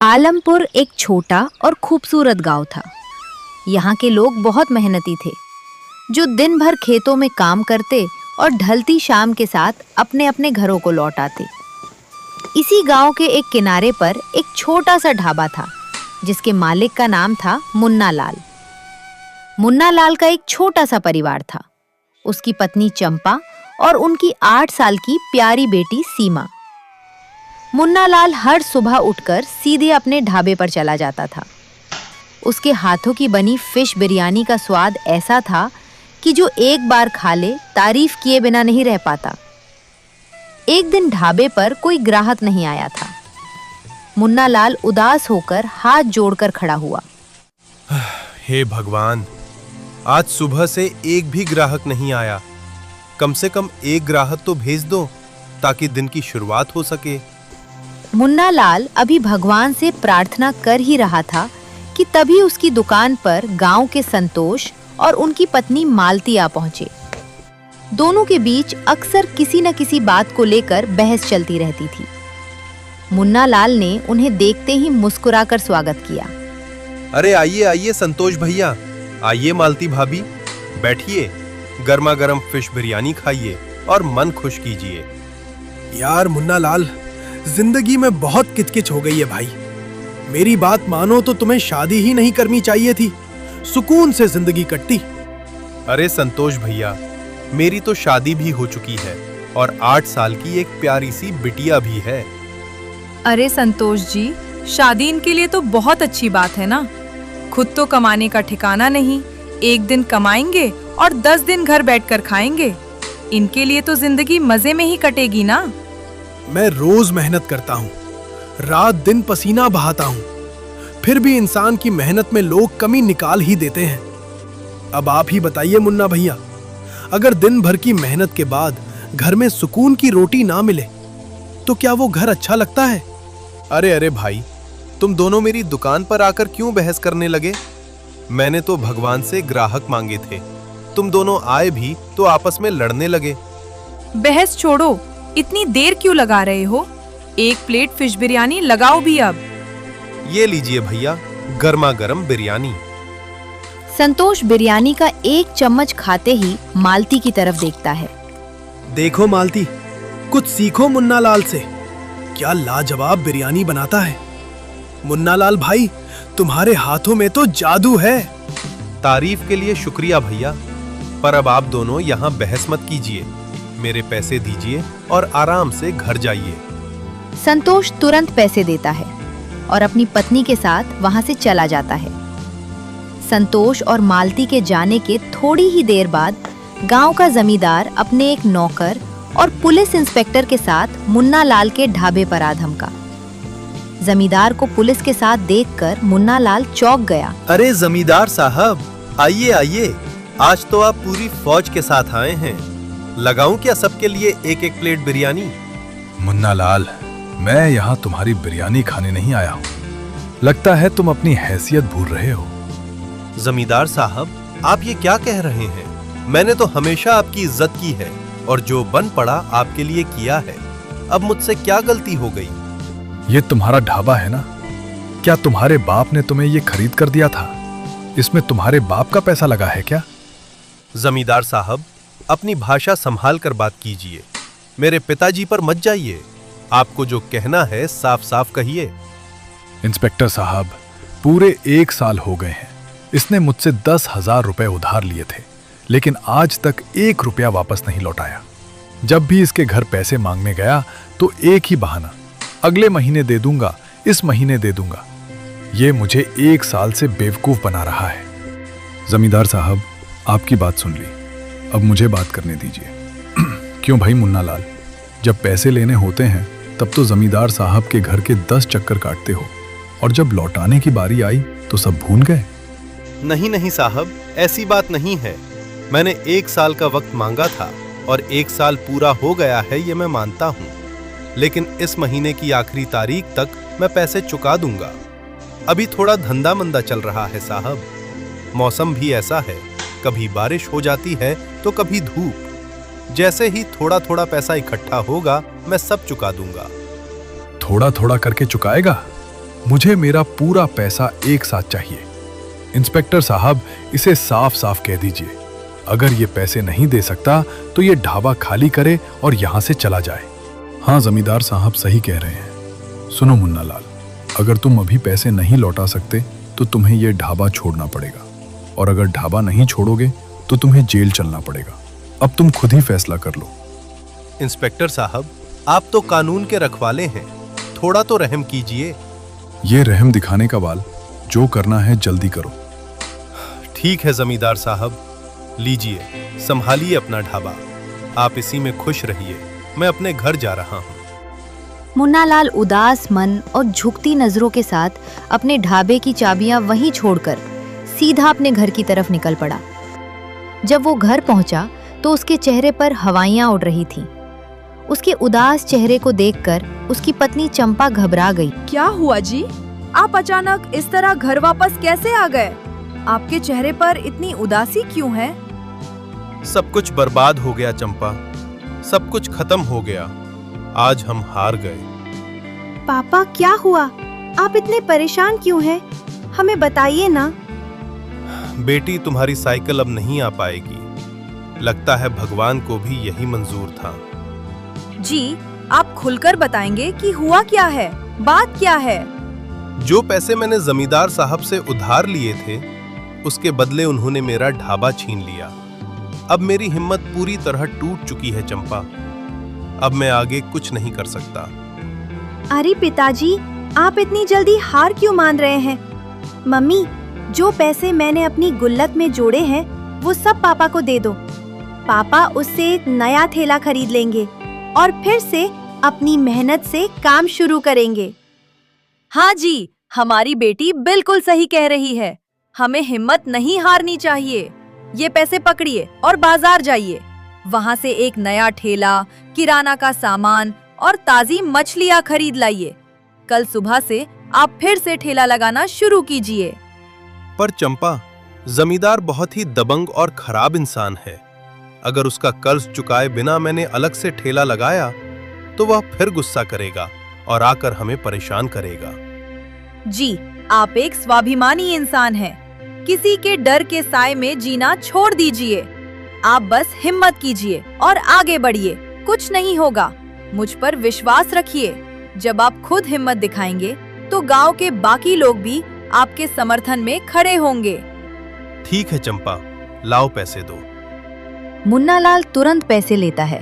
आलमपुर एक छोटा और खूबसूरत गांव था। यहाँ के लोग बहुत मेहनती थे, जो दिन भर खेतों में काम करते और ढलती शाम के साथ अपने अपने घरों को लौट आते। इसी गांव के एक किनारे पर एक छोटा सा ढाबा था, जिसके मालिक का नाम था मुन्ना लाल। मुन्ना लाल का एक छोटा सा परिवार था। उसकी पत्नी चंपा और उनकी 8 साल की प्यारी बेटी सीमा। मुन्ना लाल हर सुबह उठकर सीधे अपने ढाबे पर चला जाता था। उसके हाथों की बनी फिश बिरयानी का स्वाद ऐसा था कि जो एक बार खा ले तारीफ किए बिना नहीं रह पाता। एक दिन ढाबे पर कोई ग्राहक नहीं आया था। मुन्ना लाल उदास होकर हाथ जोड़कर खड़ा हुआ। हे भगवान, आज सुबह से एक भी ग्राहक नहीं आया। कम से कम एक ग्राहक तो भेज दो ताकि दिन की शुरुआत हो सके। मुन्ना लाल अभी भगवान से प्रार्थना कर ही रहा था कि तभी उसकी दुकान पर गांव के संतोष और उनकी पत्नी मालती आ पहुंचे। दोनों के बीच अक्सर किसी न किसी बात को लेकर बहस चलती रहती थी। मुन्ना लाल ने उन्हें देखते ही मुस्कुराकर स्वागत किया। अरे आइए आइए संतोष भैया, आइए मालती भाभी, बैठिए, गर्मा गर्म फिश बिरयानी खाइए और मन खुश कीजिए। यार मुन्ना लाल, जिंदगी में बहुत किचकिच हो गई है भाई। मेरी बात मानो तो तुम्हें शादी ही नहीं करनी चाहिए थी, सुकून से जिंदगी कटती। अरे संतोष भैया, मेरी तो शादी भी हो चुकी है और 8 साल की एक प्यारी सी बिटिया भी है। अरे संतोष जी, शादी इनके लिए तो बहुत अच्छी बात है ना। खुद तो कमाने का ठिकाना नहीं, एक दिन कमाएंगे और 10 दिन घर बैठकर खाएंगे। इनके लिए तो जिंदगी मजे में ही कटेगी ना। मैं रोज मेहनत करता हूँ, रात दिन पसीना बहाता हूँ, फिर भी इंसान की मेहनत में लोग कमी निकाल ही देते हैं। अब आप ही बताइए मुन्ना भैया, अगर दिन भर की मेहनत के बाद घर में सुकून की रोटी ना मिले तो क्या वो घर अच्छा लगता है? अरे भाई, तुम दोनों मेरी दुकान पर आकर क्यों बहस करने लगे? मैंने तो भगवान से ग्राहक मांगे थे, तुम दोनों आए भी तो आपस में लड़ने लगे। बहस छोड़ो, इतनी देर क्यों लगा रहे हो? एक प्लेट फिश बिरयानी लगाओ भी अब। ये लीजिए भैया, गर्मा गर्म बिरयानी। संतोष बिरयानी का एक चम्मच खाते ही मालती की तरफ देखता है। देखो मालती, कुछ सीखो मुन्ना लाल से, क्या लाजवाब बिरयानी बनाता है। मुन्ना लाल भाई, तुम्हारे हाथों में तो जादू है। तारीफ के लिए शुक्रिया भैया, पर अब आप दोनों यहाँ बहस मत कीजिए। मेरे पैसे दीजिए और आराम से घर जाइए। संतोष तुरंत पैसे देता है और अपनी पत्नी के साथ वहां से चला जाता है। संतोष और मालती के जाने के थोड़ी ही देर बाद गांव का जमींदार अपने एक नौकर और पुलिस इंस्पेक्टर के साथ मुन्ना लाल के ढाबे पर आ धमका। जमींदार को पुलिस के साथ देखकर मुन्ना लाल चौंक गया। अरे जमींदार साहब, आइए आइए, आज तो आप पूरी फौज के साथ आए हैं। लगाऊं क्या सबके लिए एक एक प्लेट बिरयानी? मुन्ना लाल, मैं यहाँ तुम्हारी बिरयानी खाने नहीं आया हूँ। लगता है तुम अपनी हैसियत भूल रहे हो। जमींदार साहब, आप ये क्या कह रहे हैं? मैंने तो हमेशा आपकी इज्जत की है और जो बन पड़ा आपके लिए किया है। अब मुझसे क्या गलती हो गई? ये तुम्हारा ढाबा है ना? क्या तुम्हारे बाप ने तुम्हें ये खरीद कर दिया था? इसमें तुम्हारे बाप का पैसा लगा है क्या? जमींदार साहब, अपनी भाषा संभाल कर बात कीजिए। मेरे पिताजी पर मत जाइए। आपको जो कहना है साफ साफ कहिए। इंस्पेक्टर साहब, पूरे 1 साल हो गए हैं। इसने मुझसे 10,000 रुपए उधार लिए थे, लेकिन आज तक 1 रुपया वापस नहीं लौटाया। जब भी इसके घर पैसे मांगने गया तो एक ही बहाना, अगले महीने दे दूंगा, इस महीने दे दूंगा। ये मुझे 1 साल से बेवकूफ बना रहा है। जमींदार साहब, आपकी बात सुन ली, अब मुझे बात करने दीजिए। क्यों भाई मुन्ना लाल, जब पैसे लेने होते हैं तब तो जमींदार साहब के घर के 10 चक्कर काटते हो, और जब लौटाने की बारी आई तो सब भूल गए। नहीं साहब, ऐसी बात नहीं है। मैंने 1 साल का वक्त मांगा था और 1 साल पूरा हो गया है, ये मैं मानता हूँ। लेकिन इस महीने की आखिरी तारीख तक मैं पैसे चुका दूंगा। अभी थोड़ा धंधा मंदा चल रहा है साहब। मौसम भी ऐसा है, कभी बारिश हो जाती है तो कभी धूप। जैसे ही थोड़ा थोड़ा पैसा इकट्ठा होगा मैं सब चुका दूंगा। थोड़ा थोड़ा करके चुकाएगा? मुझे मेरा पूरा पैसा एक साथ चाहिए। इंस्पेक्टर साहब, इसे साफ साफ कह दीजिए, अगर ये पैसे नहीं दे सकता तो ये ढाबा खाली करे और यहाँ से चला जाए। हाँ, जमींदार साहब सही कह रहे हैं। सुनो मुन्ना लाल, अगर तुम अभी पैसे नहीं लौटा सकते तो तुम्हें ये ढाबा छोड़ना पड़ेगा, और अगर ढाबा नहीं छोड़ोगे तो तुम्हें जेल चलना पड़ेगा। अब तुम खुद ही फैसला कर लो। इंस्पेक्टर साहब, आप तो कानून के रखवाले हैं, थोड़ा तो रहम कीजिए। ये रहम दिखाने का बाल, जो करना है जल्दी करो। ठीक है जमींदार साहब, लीजिए, संभालिए अपना ढाबा। आप इसी में खुश रहिए, मैं अपने घर जा रहा हूँ। मुन्नालाल उदास मन और झुकती नजरों के साथ अपने ढाबे की चाबियां वहीं छोड़कर सीधा अपने घर की तरफ निकल पड़ा। जब वो घर पहुंचा तो उसके चेहरे पर हवाइयां उड़ रही थीं। उसके उदास चेहरे को देखकर उसकी पत्नी चंपा घबरा गई। क्या हुआ जी? आप अचानक इस तरह घर वापस कैसे आ गए? आपके चेहरे पर इतनी उदासी क्यों है? सब कुछ बर्बाद हो गया चंपा, सब कुछ खत्म हो गया। आज हम हार गए। पापा, क्या हुआ? आप इतने परेशान क्यों हैं? हमें बताइए ना। बेटी, तुम्हारी साइकिल अब नहीं आ पाएगी। लगता है भगवान को भी यही मंजूर था। जी, आप खुलकर बताएंगे कि हुआ क्या है, बात क्या है? जो पैसे मैंने जमींदार साहब से उधार लिए थे, उसके बदले उन्होंने मेरा ढाबा छीन लिया। अब मेरी हिम्मत पूरी तरह टूट चुकी है चंपा। अब मैं आगे कुछ नहीं कर सकता। अरे पिताजी, आप इतनी जल्दी हार क्यों मान रहे हैं? मम्मी, जो पैसे मैंने अपनी गुल्लक में जोड़े हैं वो सब पापा को दे दो। पापा उससे एक नया ठेला खरीद लेंगे और फिर से अपनी मेहनत से काम शुरू करेंगे। हाँ जी, हमारी बेटी बिल्कुल सही कह रही है। हमें हिम्मत नहीं हारनी चाहिए। ये पैसे पकड़िए और बाजार जाइए। वहाँ से एक नया ठेला, किराना का सामान और ताजी मछलियाँ खरीद लाइए। कल सुबह से आप फिर से ठेला लगाना शुरू कीजिए। पर चंपा, जमींदार बहुत ही दबंग और खराब इंसान है। अगर उसका कर्ज चुकाए बिना मैंने अलग से ठेला लगाया तो वह फिर गुस्सा करेगा और आकर हमें परेशान करेगा। जी, आप एक स्वाभिमानी इंसान हैं। किसी के डर के साए में जीना छोड़ दीजिए। आप बस हिम्मत कीजिए और आगे बढ़िए। कुछ नहीं होगा, मुझ पर विश्वास रखिए। जब आप खुद हिम्मत दिखाएंगे तो गांव के बाकी लोग भी आपके समर्थन में खड़े होंगे। ठीक है चंपा, लाओ पैसे दो। मुन्नालाल तुरंत पैसे लेता है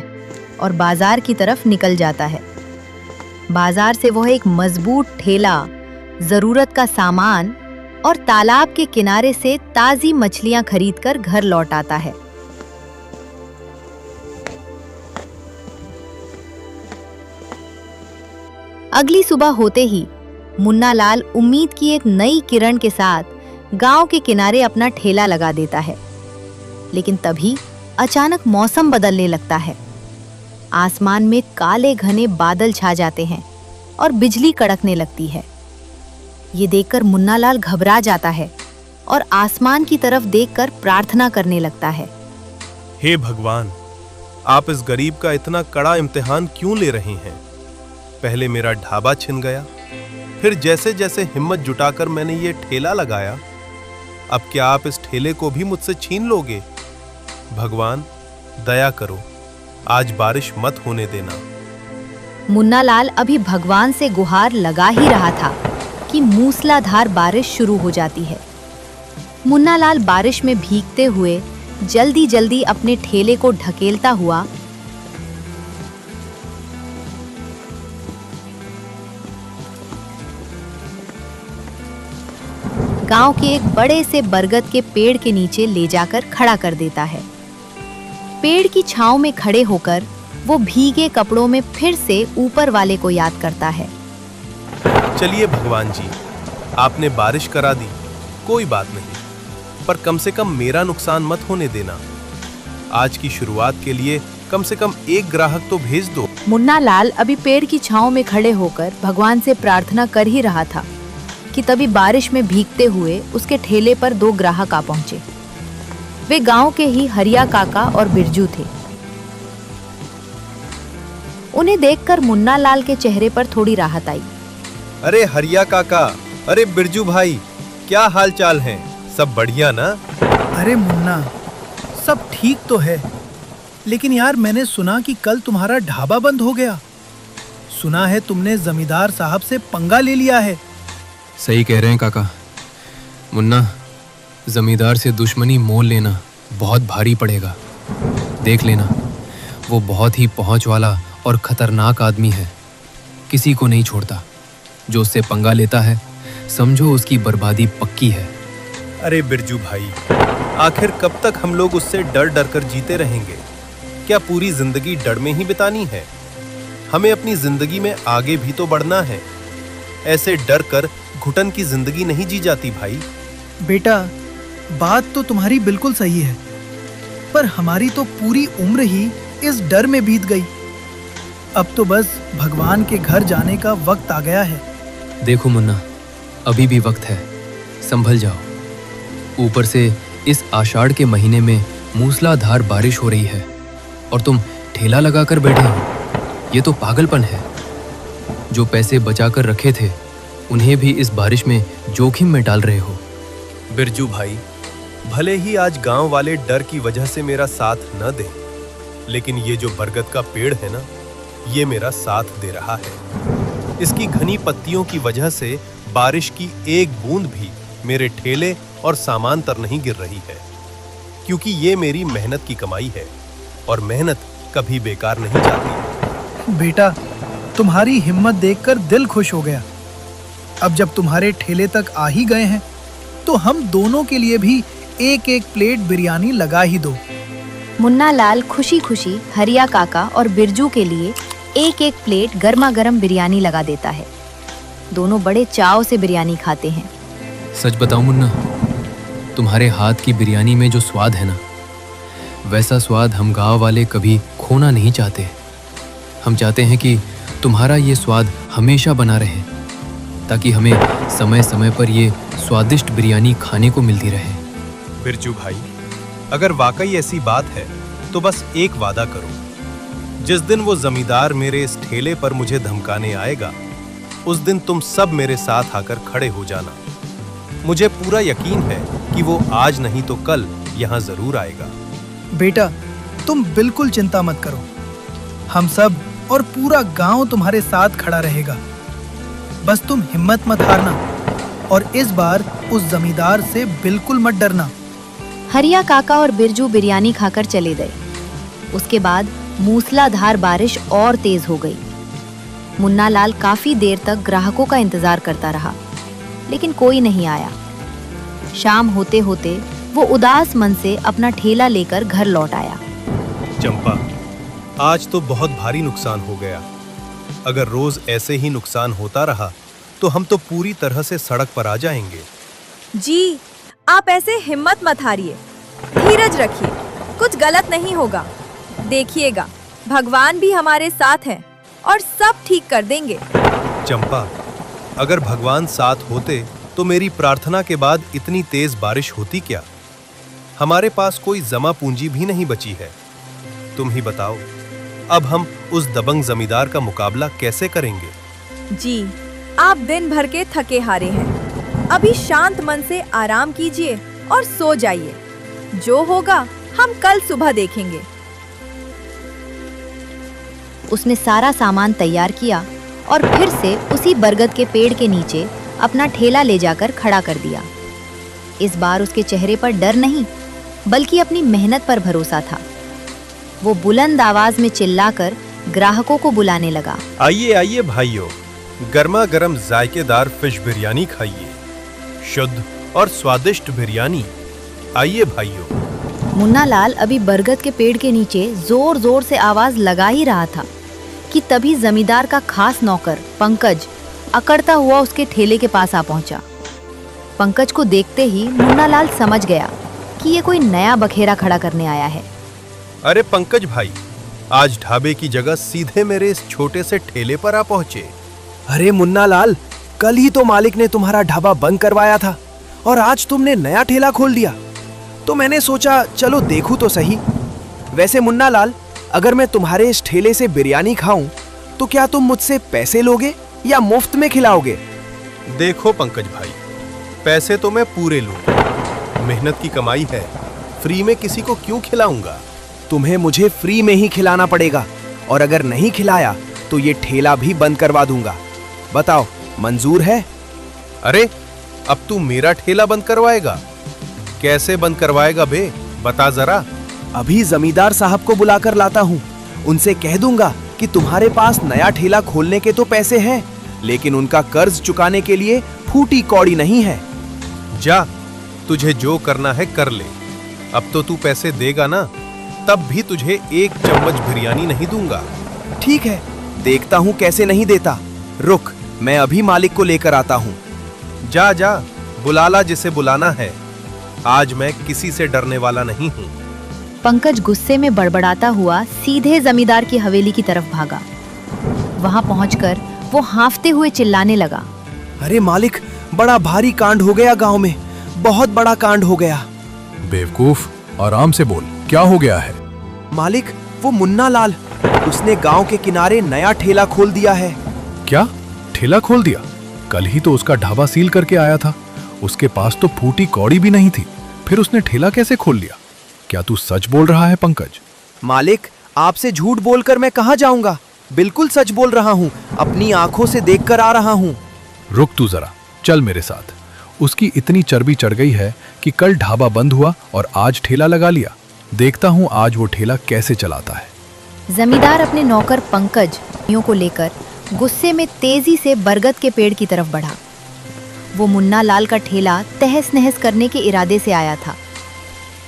और बाजार की तरफ निकल जाता है। बाजार से वह एक मजबूत ठेला, जरूरत का सामान और तालाब के किनारे से ताजी मछलियां खरीदकर घर लौट आता है। अगली सुबह होते ही मुन्नालाल उम्मीद की एक नई किरण के साथ गांव के किनारे अपना ठेला लगा देता है। लेकिन तभी अचानक मौसम बदलने लगता है। आसमान में काले घने बादल छा जाते हैं और बिजली कड़कने लगती है। ये देखकर मुन्नालाल घबरा जाता है और आसमान की तरफ देखकर प्रार्थना करने लगता है। हे भगवान, आप इस गरीब का इतना कड़ा इम्तिहान क्यों ले रहे हैं? पहले मेरा ढाबा छिन गया, फिर जैसे जैसे हिम्मत जुटाकर मैंने ये ठेला लगाया, अब क्या आप इस ठेले को भी मुझसे छीन लोगे? भगवान, दया करो, आज बारिश मत होने देना। मुन्नालाल अभी भगवान से गुहार लगा ही रहा था कि मूसलाधार बारिश शुरू हो जाती है। मुन्नालाल बारिश में भीगते हुए जल्दी जल्दी अपने ठेले को ढकेलता हुआ गांव के एक बड़े से बरगद के पेड़ के नीचे ले जाकर खड़ा कर देता है। पेड़ की छांव में खड़े होकर वो भीगे कपड़ों में फिर से ऊपर वाले को याद करता है। चलिए भगवान जी, आपने बारिश करा दी, कोई बात नहीं, पर कम से कम मेरा नुकसान मत होने देना। आज की शुरुआत के लिए कम से कम एक ग्राहक तो भेज दो। मुन्नालाल अभी पेड़ की छांव में खड़े होकर भगवान से प्रार्थना कर ही रहा था कि तभी बारिश में भीगते हुए उसके ठेले पर 2 ग्राहक आ पहुंचे। वे गांव के ही हरिया काका और बिरजू थे। उन्हें देखकर मुन्नालाल के चेहरे पर थोड़ी राहत आई। अरे हरिया काका, अरे बिरजू भाई, क्या हाल चाल है? सब बढ़िया ना? अरे मुन्ना, सब ठीक तो है, लेकिन यार मैंने सुना कि कल तुम्हारा ढाबा बंद हो गया। सुना है तुमने जमींदार साहब से पंगा ले लिया है। सही कह रहे हैं काका। मुन्ना, जमींदार से दुश्मनी मोल लेना बहुत भारी पड़ेगा। देख लेना, वो बहुत ही पहुंच वाला और खतरनाक आदमी है। किसी को नहीं छोड़ता। जो उससे पंगा लेता है, समझो उसकी बर्बादी पक्की है। अरे बिरजू भाई, आखिर कब तक हम लोग उससे डर डर कर जीते रहेंगे? क्या पूरी जिंदगी डर में ही बितानी है? हमें अपनी जिंदगी में आगे भी तो बढ़ना है। ऐसे डर कर घुटन की जिंदगी नहीं जी जाती भाई। बेटा, बात तो तुम्हारी बिल्कुल सही है, पर हमारी तो पूरी उम्र ही इस डर में बीत गई। अब तो बस भगवान के घर जाने का वक्त आ गया है। देखो मुन्ना, अभी भी वक्त है, संभल जाओ। ऊपर से इस आषाढ़ के महीने में मूसलाधार बारिश हो रही है और तुम ठेला लगाकर बैठे हो। ये तो पागलपन है। जो पैसे बचाकर रखे थे, उन्हें भी इस बारिश में जोखिम में डाल रहे हो। बिरजू भाई, भले ही आज गांव वाले डर की वजह से मेरा साथ न दें, लेकिन ये जो बरगद का पेड़ है ना, ये मेरा साथ दे रहा है। इसकी घनी पत्तियों की वजह से बारिश की एक बूंद भी मेरे ठेले और सामान पर नहीं गिर रही है, क्योंकि ये मेरी मेहनत की कमाई है और मेहनत कभी बेकार नहीं जाती। बेटा, तुम्हारी हिम्मत देखकर दिल खुश हो गया। अब जब तुम्हारे ठेले तक आ ही गए हैं, तो हम दोनों के लिए भी एक एक प्लेट बिरयानी लगा ही दो। मुन्ना लाल खुशी खुशी हरिया काका और बिरजू के लिए एक एक प्लेट गर्मा गर्म बिरयानी लगा देता है। दोनों बड़े चाव से बिरयानी खाते हैं। सच बताऊं मुन्ना, तुम्हारे हाथ की बिरयानी में जो स्वाद है ना, वैसा स्वाद हम गांव वाले कभी खोना नहीं चाहते। हम चाहते हैं कि तुम्हारा ये स्वाद हमेशा बना रहे, ताकि हमें समय समय पर ये स्वादिष्ट बिरयानी खाने को मिलती रहे। बिरजू भाई, अगर वाकई ऐसी बात है तो बस एक वादा करो। जिस दिन वो जमींदार मेरे इस ठेले पर मुझे धमकाने आएगा, उस दिन तुम सब मेरे साथ आकर खड़े हो जाना। मुझे पूरा यकीन है कि वो आज नहीं तो कल यहाँ जरूर आएगा। बेटा, तुम बिल्कुल चिंता मत करो। हम सब और पूरा गांव तुम्हारे साथ खड़ा रहेगा। बस तुम हिम्मत मत हारना और इस बार उस जमींदार से बिल्कुल मत डरना। हरिया काका और बिरजू बिरयानी खाकर चले गए। उसके बाद मूसलाधार बारिश और तेज हो गई। मुन्ना लाल काफी देर तक ग्राहकों का इंतजार करता रहा, लेकिन कोई नहीं आया। शाम होते होते वो उदास मन से अपना ठेला लेकर घर लौट आया। चंपा, आज तो बहुत भारी नुकसान हो गया। अगर रोज ऐसे ही नुकसान होता रहा तो हम तो पूरी तरह से सड़क पर आ जाएंगे। जी, आप ऐसे हिम्मत मत हारिए, धीरज रखिए, कुछ गलत नहीं होगा। देखिएगा, भगवान भी हमारे साथ हैं और सब ठीक कर देंगे। चंपा, अगर भगवान साथ होते तो मेरी प्रार्थना के बाद इतनी तेज बारिश होती क्या? हमारे पास कोई जमा पूंजी भी नहीं बची है। तुम ही बताओ, अब हम उस दबंग जमींदार का मुकाबला कैसे करेंगे? जी, आप दिन भर के थके हारे हैं। अभी शांत मन से आराम कीजिए और सो जाइए। जो होगा हम कल सुबह देखेंगे। उसने सारा सामान तैयार किया और फिर से उसी बरगद के पेड़ के नीचे अपना ठेला ले जाकर खड़ा कर दिया। इस बार उसके चेहरे पर डर नहीं, बल्कि अपनी मेहनत पर भरोसा था। वो बुलंद आवाज में चिल्लाकर ग्राहकों को बुलाने लगा। आइए आइए भाइयों, गर्मा गर्म जायकेदार फिश बिरयानी खाइए। शुद्ध और स्वादिष्ट बिरयानी। आइए भाइयों। मुन्ना लाल अभी बरगद के पेड़ के नीचे जोर जोर से आवाज लगा ही रहा था कि तभी जमींदार का खास नौकर पंकज अकड़ता हुआ उसके ठेले के पास आ पहुंचा। पंकज को देखते ही मुन्ना लाल समझ गया कि ये कोई नया बखेरा खड़ा करने आया है। अरे पंकज भाई, आज ढाबे की जगह सीधे मेरे इस छोटे से ठेले पर आ पहुंचे। अरे मुन्ना लाल, कल ही तो मालिक ने तुम्हारा ढाबा बंद करवाया था और आज तुमने नया ठेला खोल दिया, तो मैंने सोचा चलो देखूं तो सही। वैसे मुन्ना लाल, अगर मैं तुम्हारे इस ठेले से बिरयानी खाऊं तो क्या तुम मुझसे पैसे लोगे या मुफ्त में खिलाओगे? देखो पंकज भाई, पैसे तो मैं पूरे लूंगा। मेहनत की कमाई है, फ्री में किसी को क्यों खिलाऊंगा? तुम्हें मुझे फ्री में ही खिलाना पड़ेगा, और अगर नहीं खिलाया तो ये ठेला भी बंद करवा दूंगा। बताओ, मंजूर है? अरे, अब तू मेरा ठेला बंद करवाएगा? कैसे बंद करवाएगा बे, बता जरा। अभी जमींदार साहब को बुलाकर लाता हूँ। उनसे कह दूंगा कि तुम्हारे पास नया ठेला खोलने के तो पैसे हैं, लेकिन उनका कर्ज चुकाने के लिए फूटी कौड़ी नहीं है। जा, तुझे जो करना है कर ले। अब तो तू पैसे देगा ना, तब भी तुझे एक चम्मच बिरयानी नहीं दूंगा। ठीक है, देखता हूँ कैसे नहीं देता। रुक, मैं अभी मालिक को लेकर आता हूँ। जा जा, बुला ला जिसे बुलाना है। आज मैं किसी से डरने वाला नहीं हूँ। पंकज गुस्से में बड़बड़ाता हुआ सीधे जमींदार की हवेली की तरफ भागा। वहां पहुंचकर वो हांफते हुए चिल्लाने लगा। अरे मालिक, बड़ा भारी कांड हो गया गांव में, बहुत बड़ा कांड हो गया। बेवकूफ, आराम से बोल, क्या हो गया है? मालिक, वो मुन्ना लाल, उसने गांव के किनारे नया ठेला खोल दिया है। क्या? ठेला खोल दिया? कल ही तो उसका ढाबा सील करके आया था। उसके पास तो फूटी कौड़ी भी नहीं थी, फिर उसने ठेला कैसे खोल लिया? क्या तू सच बोल रहा है पंकज? मालिक, आपसे झूठ बोलकर मैं कहां जाऊंगा? बिल्कुल सच बोल रहा हूं, अपनी आंखों से देखकर आ रहा हूं। रुक तू जरा, चल मेरे साथ। उसकी इतनी चर्बी चढ़ गई है कि कल ढाबा बंद हुआ और आज ठेला लगा लिया। देखता हूं आज वो ठेला कैसे चलाता है। जमींदार अपने नौकर पंकज को लेकर गुस्से में तेजी से बरगद के पेड़ की तरफ बढ़ा। वो मुन्ना लाल का ठेला तहस नहस करने के इरादे से आया था,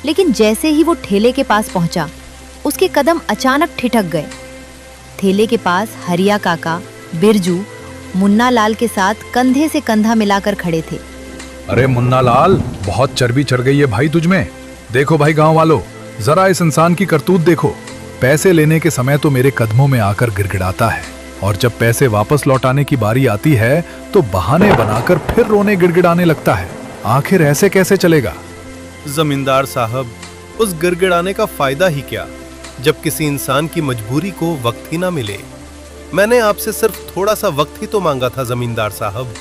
लेकिन जैसे ही वो ठेले के पास पहुंचा, उसके कदम अचानक ठिठक गए। ठेले के पास हरिया काका, बिरजू मुन्ना लाल के साथ कंधे से कंधा मिलाकर खड़े थे। अरे मुन्ना लाल, बहुत चर्बी चढ़ गई है भाई तुझ में। देखो भाई गांव वालों, जरा इस इंसान की करतूत देखो। पैसे लेने के समय तो मेरे कदमों में आकर गिड़गिड़ाता है, और जब पैसे वापस लौटाने की बारी आती है तो बहाने बनाकर फिर रोने गिड़गिड़ाने लगता है। आखिर ऐसे कैसे चलेगा? जमींदार साहब, उस गिड़गिड़ाने का फायदा ही क्या, जब किसी इंसान की मजबूरी को वक्त ही ना मिले। मैंने आपसे सिर्फ थोड़ा सा वक्त ही तो मांगा था जमींदार साहब,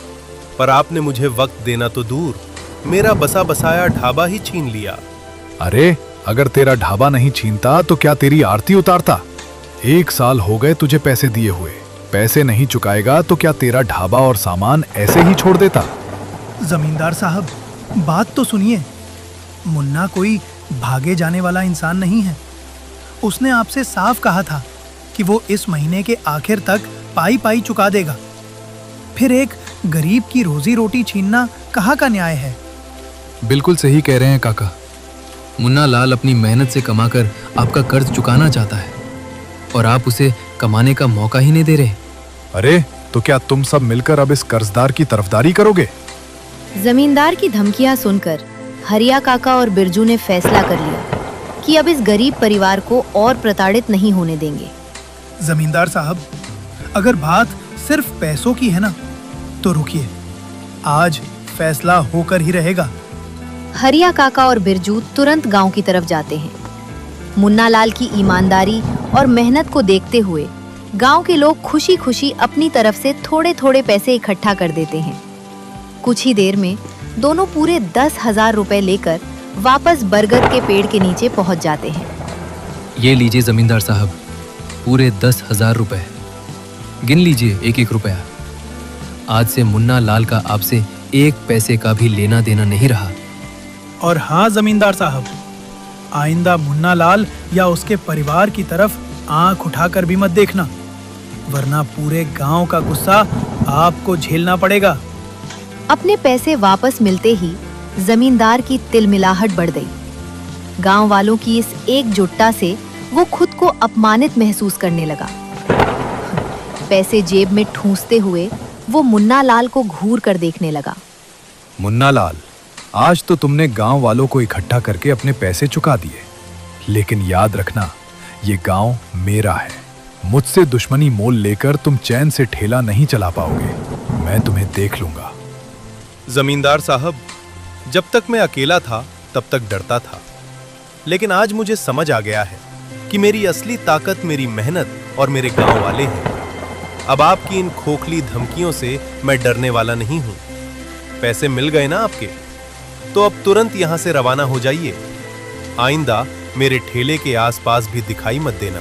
पर आपने मुझे वक्त देना तो दूर, मेरा बसा बसाया ढाबा ही छीन लिया। अरे, अगर तेरा ढाबा नहीं छीनता तो क्या तेरी आरती उतारता? 1 साल हो गए तुझे पैसे दिए हुए। पैसे नहीं चुकाएगा तो क्या तेरा ढाबा और सामान ऐसे ही छोड़ देता? जमींदार साहब, बात तो सुनिए। मुन्ना कोई भागे जाने वाला इंसान नहीं है। उसने आपसे साफ कहा था कि वो इस महीने के आखिर तक पाई पाई चुका देगा। फिर एक गरीब की रोजी रोटी छीनना कहाँ का न्याय है? बिल्कुल सही कह रहे हैं काका। मुन्ना लाल अपनी मेहनत से कमाकर आपका कर्ज चुकाना चाहता है, और आप उसे कमाने का मौका ही नहीं दे रहे। अरे, तो क्या तुम सब मिलकर अब इस कर्जदार की तरफदारी करोगे? जमींदार की धमकियां सुनकर हरिया काका और बिरजू ने फैसला कर लिया कि अब इस गरीब परिवार को और प्रताड़ित नहीं होने देंगे। जमींदार साहब, अगर बात सिर्फ पैसों की है ना, तो रुकिए, आज फैसला होकर ही रहेगा। हरिया काका और बिरजू तुरंत गांव की तरफ जाते हैं। मुन्ना लाल की ईमानदारी और मेहनत को देखते हुए गांव के लोग खुशी खुशी अपनी तरफ से थोड़े थोड़े पैसे इकट्ठा कर देते हैं। कुछ ही देर में दोनों पूरे 10,000 रुपए लेकर वापस बरगद के पेड़ के नीचे पहुंच जाते हैं। ये लीजिए जमींदार साहब, पूरे 10,000 रुपए। गिन लीजिए एक एक रुपया। आज से मुन्ना लाल का आपसे 1 पैसे का भी लेना देना नहीं रहा। और हाँ जमींदार साहब, आइंदा मुन्ना लाल या उसके परिवार की तरफ आंख उठाकर भी मत देखना, वरना पूरे गांव का गुस्सा आपको झेलना पड़ेगा। अपने पैसे वापस मिलते ही जमींदार की तिलमिलाहट बढ़ गई। गांव वालों की इस एकजुटता से वो खुद को अपमानित महसूस करने लगा। पैसे जेब में ठूंसते हुए वो मुन्ना लाल को घूर कर देखने लगा। मुन्ना लाल, आज तो तुमने गांव वालों को इकट्ठा करके अपने पैसे चुका दिए, लेकिन याद रखना, ये गांव मेरा है। मुझसे दुश्मनी मोल लेकर तुम चैन से ठेला नहीं चला पाओगे। मैं तुम्हें देख लूंगा। जमींदार साहब, जब तक मैं अकेला था तब तक डरता था, लेकिन आज मुझे समझ आ गया है कि मेरी असली ताकत मेरी मेहनत और मेरे गांव वाले हैं। अब आपकी इन खोखली धमकियों से मैं डरने वाला नहीं हूं। पैसे मिल गए ना आपके, तो अब तुरंत यहां से रवाना हो जाइए। आइंदा मेरे ठेले के आसपास भी दिखाई मत देना।